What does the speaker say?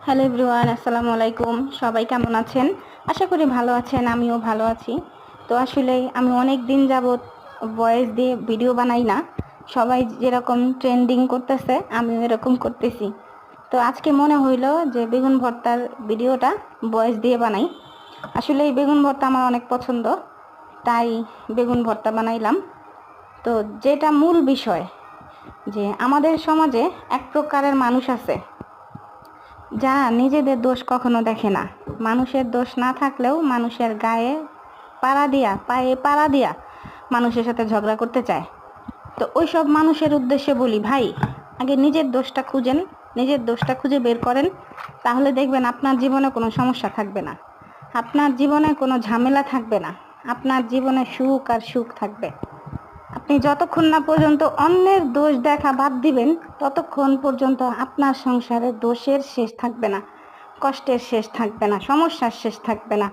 Hello everyone, আসসালামু আলাইকুম। সবাই কেমন আছেন? আশা করি ভালো আছেন, আমিও ভালো আছি। তো আসলে আমি অনেক দিন যাবত ভয়েস দিয়ে ভিডিও বানাই না। সবাই যেরকম ট্রেন্ডিং করতেছে আমিও এরকম করতেছি। তো আজকে মনে হইলো যে বেগুন ভর্তার ভিডিওটা ভয়েস দিয়ে বানাই। আসলে এই বেগুন ভর্তা আমার অনেক পছন্দ, তাই বেগুন ভর্তা বানাইলাম। তো যেটা মূল বিষয়, যে আমাদের সমাজে এক প্রকারের মানুষ আছে যারা নিজেদের দোষ কখনো দেখে না। মানুষের দোষ না থাকলেও মানুষের গায়ে পায়ে পাড়া দিয়া মানুষের সাথে ঝগড়া করতে চায়। তো ওইসব মানুষের উদ্দেশ্যে বলি, ভাই, আগে নিজের দোষটা খুঁজেন, নিজের দোষটা খুঁজে বের করেন, তাহলে দেখবেন আপনার জীবনে কোনো সমস্যা থাকবে না, আপনার জীবনে কোনো ঝামেলা থাকবে না, আপনার জীবনে সুখ আর সুখ থাকবে। আপনি যতক্ষণ না পর্যন্ত অন্যের দোষ দেখা বাদ দিবেন, ততক্ষণ পর্যন্ত আপনার সংসারে দোষের শেষ থাকবে না, কষ্টের শেষ থাকবে না, সমস্যার শেষ থাকবে না।